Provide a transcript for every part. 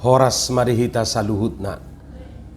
horas marihita saluhutna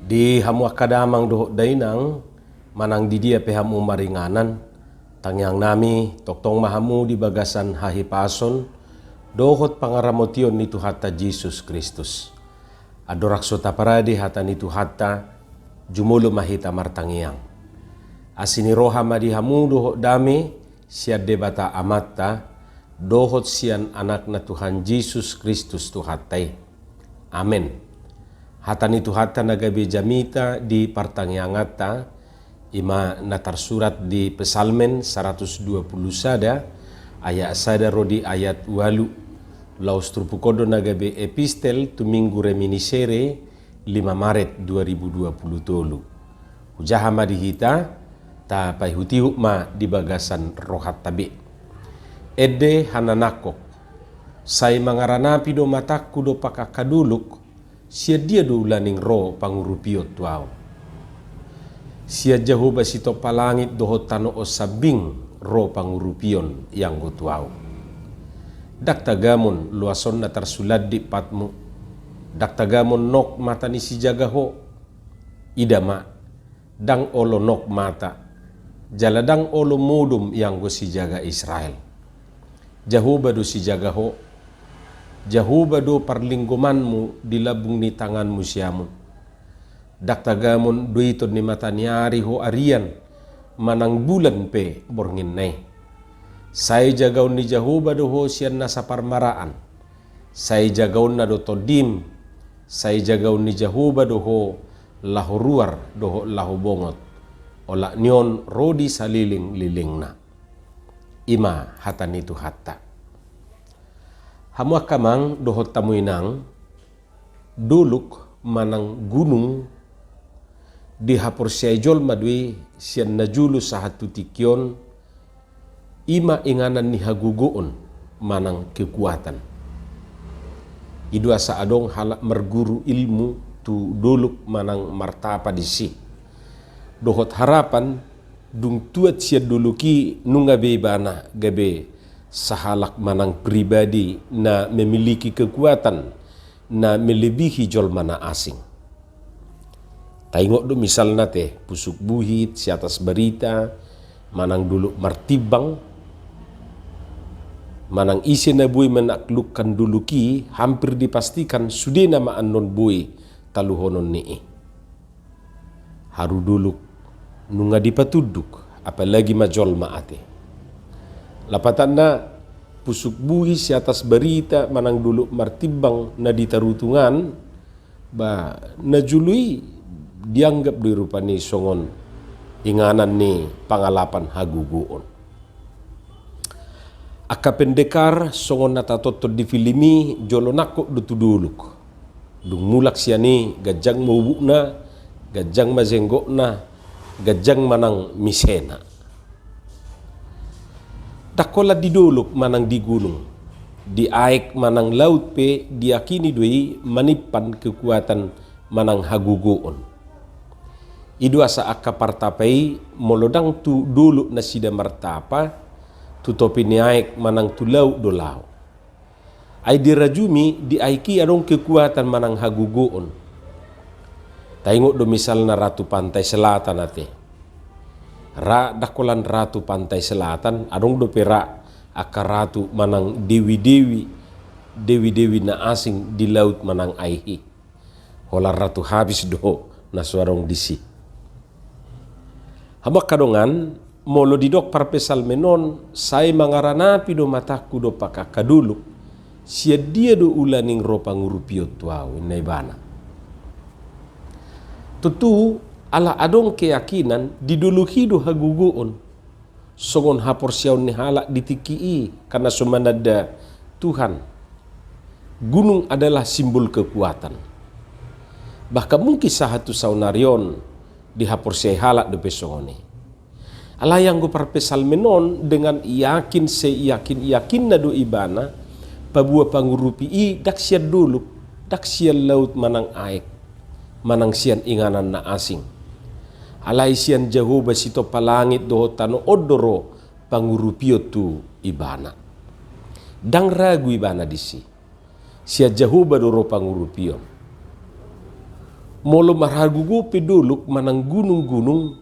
di hamu akadamang doho dainang manang di dia pehamu maringanan tangyang nami toktong mahamu di bagasan hahipason dohot pangaramotion ni Tuhata Jesus Kristus adorak sota paradi hata ni Tuhata jumulo mahita martangiang asini roha madi hamu doho dami siad debata amatta dohot sian anak na Tuhan Jesus Kristus Tuhatai. Amin. Hata ni Tuhata nagabi jamita di partangiangata ima natarsurat di Pesalmen 120 sada ayat sada rodi ayat walu laus trupukodo nagabi epistel tuminggu reminiscere 5 Maret 2020. Ujaha madihita ta pai hutihu ma di bagasan rohat tabi. Ede hananakok sai mangaranapi do mataku do pakakaduluk sia dia do ulaning ro pangurupiot tuau sia jahoba sito palangit do hotano o sabing ro pangurupion yang go tuau dak tagamon luason na tarsulad di patmu dak tagamon nok mata ni si jagaho idama dang olo nok mata jaladang olo mudum yang go si jaga Israel Jahoba do si jagaho, Jahoba do parlinggomanmu di labung ni tanganmu siamun. Daktagamon do ito ni matanyari ho arian, manang bulan pe borngin nay. Say jagaw ni Jahoba do ho siyan nasa parmaraan. Say jagaw na do todim, say jagaw ni Jahoba do ho lahoruar do ho lahobongot. Ola nyon rodi saliling-liling na. Ima hata ni Tuhata. Hamu akamang dohot tamuinang duluk manang gunung di hapor siajol madwi siyan najulu sa hatutikyon ima inganan ni hagugoon manang kekuatan. Idua sa adong halak merguru ilmu tu duluk manang martapa disi. Dohot harapan dung tuat siya duluki nunga bebana gabe sahalak manang pribadi na memiliki kekuatan na melebihi jol mana asing. Taingok do misal nate pusuk buhit si atas berita manang dulu martibang manang isi na buy menaklukkan duluki hampir dipastikan sudah nama anon buy taluhonon nii. Haru duluk nunga dipatuduk apalagi majol maate lapatan na pusuk buhi si atas berita manang dulu martibang na ditarutungan ba najului dianggap dirupani songon inganan ni pangalapan haguguon akapendekar songon natatoto di filimi jolonako dutuduluk dung mulak siani gajang mubuk na gajang mazenggok na gajang manang misena. Dakola diduluk manang di gunung. Di aik manang laut pe diakini dui manipan kekuatan manang hagugoon. Idua sa akapartapai molodang tu duluk na sida martapa tutopi ni aik manang tulau dolau. Ay dirajumi di aiki adong kekuatan manang hagugoon. Taingok do misal na Ratu Pantai Selatan ate. Ra dakolan Ratu Pantai Selatan adong do pera aka ratu manang dewi-dewi na asing di laut manang aihi. Hola ratu habis do na suarong disi. Hamak kadongan molo didok parpesal menon say mangaranapi do mataku do pakakaduluk sia dia do ulaning ro pangurupiot tuau inaibana. Tutu ala adong keyakinan diduluhi do haguguon songon hapor siyaw ni halak ditikii karena sumanada Tuhan. Gunung adalah simbol kekuatan. Bahkan mungkin sahatu saunarion di hapor siyaw halak do pesongoni. Ala yang go parpesal menon dengan yakin na do ibana pabua pangurupi i dak siya duluk dak siya laut manang aek. Manang siyan inganan na asing. Alay siyan Jahoba sito palangit do tano odoro pangurupio tu ibana. Dang ragu ibana disi. Siya Jahoba doro pangurupio. Molo marhagugo peduluk manang gunung-gunung,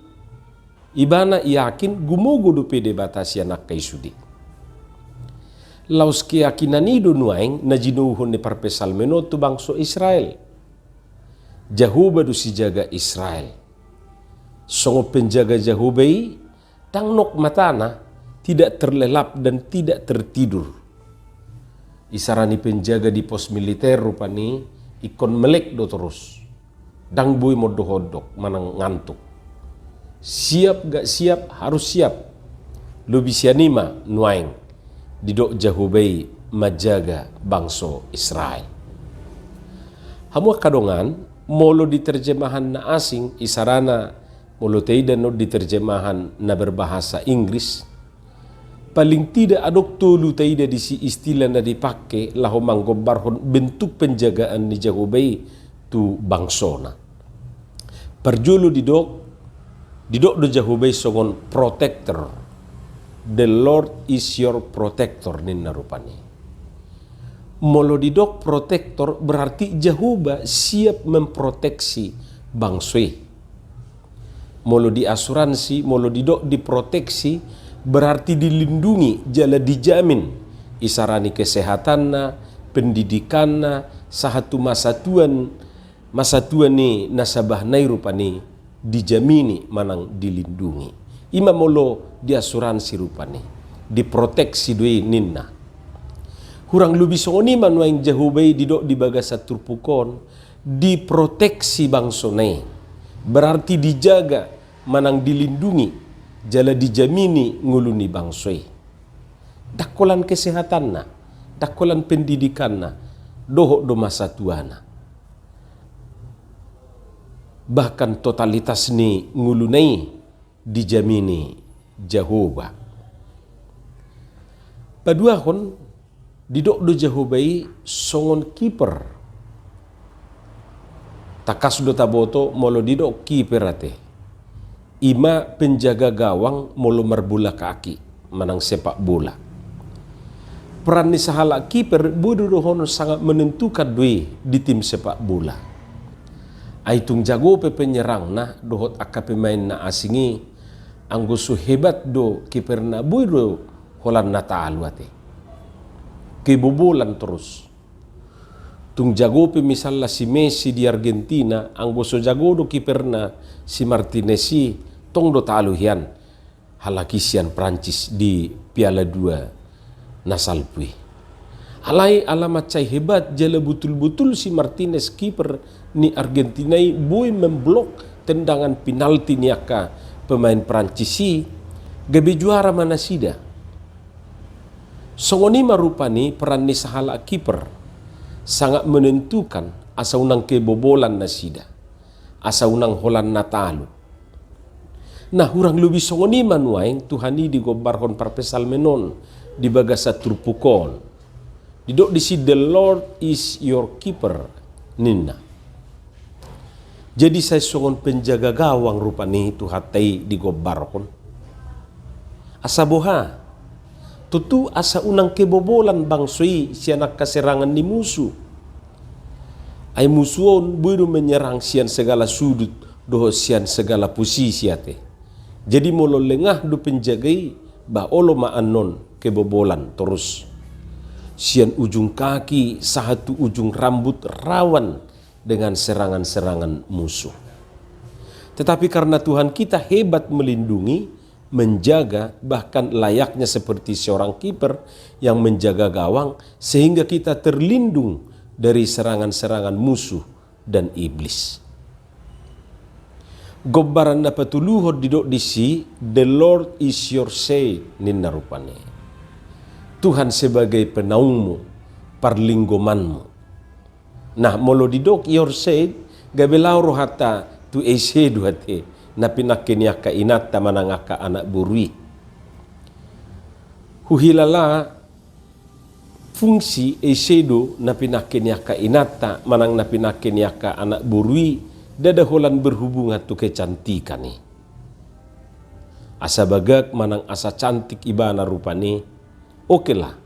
ibana yakin gumogo do pede batasi anak kay sudi. Laus keyakinan ido nuaing na jinuhon ni parpesal meno tu bangso Israel. Jahuba do si jaga Israel. Songo penjaga Jahubai tangnok matana tidak terlelap dan tidak tertidur. Isarani penjaga di pos militer rupani ikon melek do terus. Dang boy modo hodok manang ngantuk. Siap gak siap harus siap. Lebih sianima nuaing didok Jahubai majaga bangso Israel. Hamu kadongan molo diterjemahan na asing isarana molo teida no diterjemahan na berbahasa Inggris. Paling tidak adok tolu teida di si istilah na dipakai lahu manggobarhon bentuk penjagaan ni Jahubai tu bangsona. Perjulu didok do Jahubai songon protector. The Lord is your protector ninna rupani. Molo didok protector berarti Jahuba siap memproteksi bangsoi. Molo di asuransi, molo didok diproteksi berarti dilindungi, jala dijamin isarani kesehatanna, pendidikanna, sahatu masa tuan ni nasabah nai rupani dijamini manang dilindungi. Ima molo di asuransi rupani diproteksi doi ninna. Hurang lubi songoni manuaing Jahubai didok di bagasa turpukon diproteksi bangsonai. Berarti dijaga manang dilindungi jala dijamini nguluni bangsoi. Dakolan kesehatanna, dakolan pendidikanna, dohok do masa tuana. Bahkan totalitas ni ngulunai dijamini Jahuba. Paduahon didok do Jahubai songon kiper. Takas do taboto molo didok kiper ate. Ima penjaga gawang molo marbula kaki manang sepak bola. Peran ni sahala kiper budurohono sangat menentukan doi di tim sepak bola. Aitung jago pe penyerang nah dohot aka pemain na asingi anggosu hebat do kiper na buido holan na taalu ate. Kebobolan terus. Tung jago pe misalnya si Messi di Argentina anggosu jago do kiper na si Martinez si tong do taalu hian halakisian Prancis di Piala 2 nasalpui. Alai alamat cai hebat jala betul-betul si Martinez kiper ni Argentina boy memblok tendangan penalti niaka pemain Prancis si gabe juara mana sida. Songoni marupani peran ni sahala kiper sangat menentukan asa unang kebobolan na sida. Asa unang holan na talo. Nah hurang lubi songoni manuaing Tuhani digobarhon parpesal menon di bagasa turpukon. Didok di si the Lord is your keeper ninna. Jadi saya songon penjaga gawang rupani tuhatai digobarhon. Asa boha. Tutu asa unang kebobolan bangsoi sianak kaserangan ni musuh. Ay musuhon buru menyerang sian segala sudut doho sian segala posisi ate. Jadi molo lengah do penjagai ba olo maanon kebobolan terus. Sian ujung kaki satu ujung rambut rawan dengan serangan-serangan musuh. Tetapi karena Tuhan kita hebat melindungi, menjaga, bahkan layaknya seperti seorang kiper yang menjaga gawang sehingga kita terlindung dari serangan-serangan musuh dan iblis. Gobbaran na patuluhod didok disi, the Lord is your shade ninna rupane. Tuhan sebagai penaungmu, perlinggomanmu. Nah, molo didok your shade, gabelau rohata tu esedu hate, na pinakiniaka inata manangaka anak burui. Huhilala fungsi esedu na pinakiniaka inata manang na pinakiniaka anak burui, dadaholan berhubungan tu kecantikan ni. Asa bagak manang asa cantik ibana rupani, oke lah,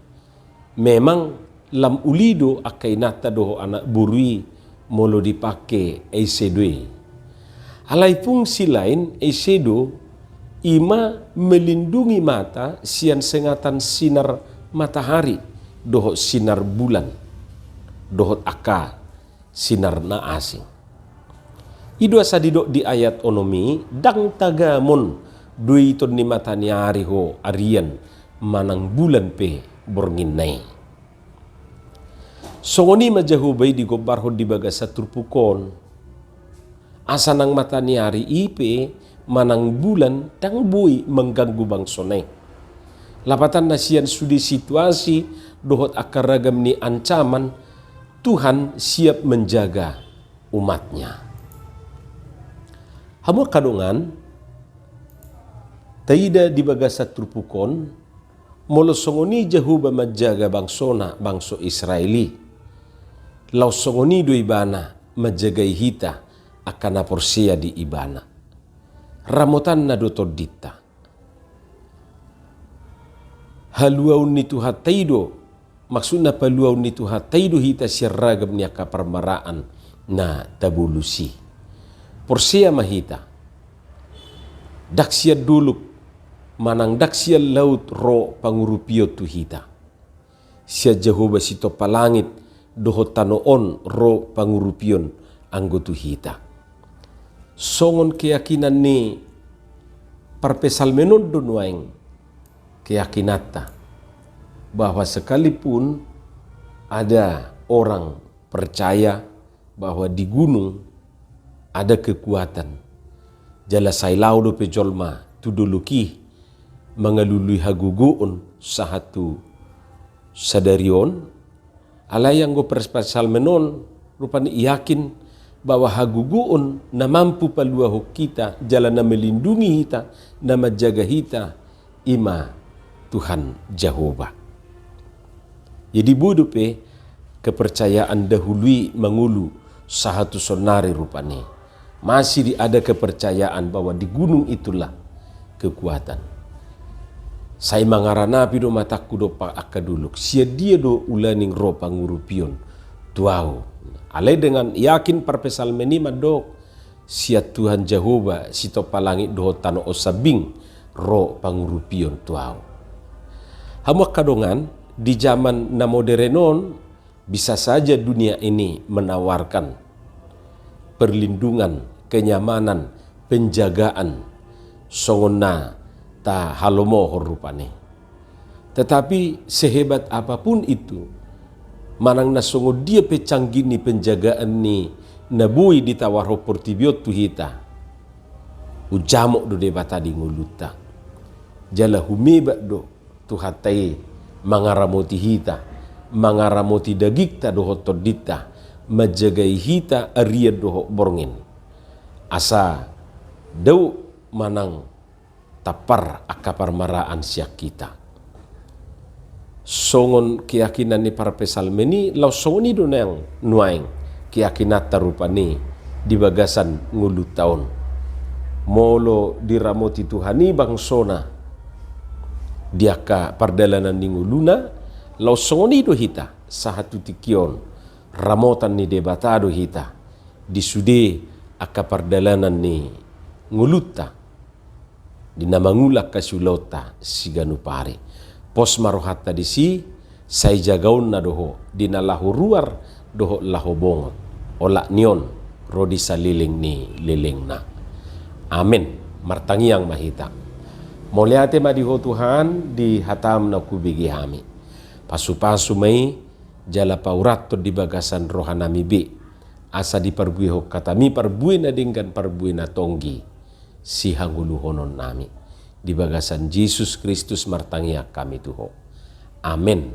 memang lam ulido akainata doho anak burui molo dipake eisedoi. Alai fungsi lain eisedo ima melindungi mata sian sengatan sinar matahari dohot sinar bulan dohot aka sinar na asing. Idua sadidok di ayat onomi dang tagamon dui ton ni matani ari ho arian manang bulan pe borngin nai. Songoni majahubai di gobar ho di bagasa turpukon asanang matani ari ipe manang bulan dang bui mengganggu bangsonai. Lapatan nasian sudi situasi dohot akar ragam ni ancaman, Tuhan siap menjaga umatnya. Hamu kadongan taida di bagasa trupukon molo songoni jahuba majaga bangsona bangso Israeli. Lau songoni do ibana majagai hita akan porsia di ibana. Ramotan na do todita. Haluaun ni Tuhan taido maksudna paluaun ni Tuhan taido hita sirragam ni akaparmaraan na tabulusi. Porsia mahita. Daksia duluk manang daksia laut ro pangurupio tu hita. Sia Jehovah sito palangit doho tanoon ro pangurupion anggotu hita. Songon keyakinan ni parpesalmenon donuaing keyakinata bahwa sekalipun ada orang percaya bahwa di gunung ada kekuatan jala sailau do pejolma tuduluki mengalului haguguun sahatu sadarion alayang go perpesalmenon rupani yakin bahwa haguguun na mampu paluaho kita jalan na melindungi kita na menjaga kita ima Tuhan Jehovah. Jadi budupe kepercayaan dahului mengulu sahatu sonari rupani. Masih ada kepercayaan bahwa di gunung itulah kekuatan. Saya mangarana pido mataku do pa akaduluk. Sia dia do ulaning ro pangurupion tuau. Alai dengan yakin parpesal menima dok sia Tuhan Jehovah sito palangit do tano osabing ro pangurupion tuau. Hamu kadongan di zaman na modernon bisa saja dunia ini menawarkan perlindungan, kenyamanan, penjagaan songona ta halomo horupane. Tetapi sehebat apapun itu manang nasongo dia pecanggini penjagaan ni nabui ditawaro portibiot tu hita ujamok do debata di nguluta jala humeba do tu hatai mangaramoti hita mangaramoti dagikta do hotodita majagai hita aria do borngin asa dau manang tapar akapar maraan siak kita songon keyakinan ni para pesalmeni lau songoni do nang nuaing keyakinat tarupani di bagasan ngulu taon molo diramoti Tuhani bangsona diaka pardalanan ni nguluna lau songoni do hita sahatu tikion ramotan ni debatado hita disude aka pardalanan ni nguluta dinamangulak kasulota siganu pare pos marohat tadi si sai jagaun na doho dinalahu ruar doho laho bongot olak nion rodi saliling ni liling na amin martangiang mahita moliate madiho Tuhan di hatam na kubigi hami pasu-pasu mai jala paurat to di bagasan rohanami be asa di parbuiho katami parbui na dinggan parbui na tonggi si hanguluhonon nami di bagasan Yesus Kristus martangia kami tuho. Amin.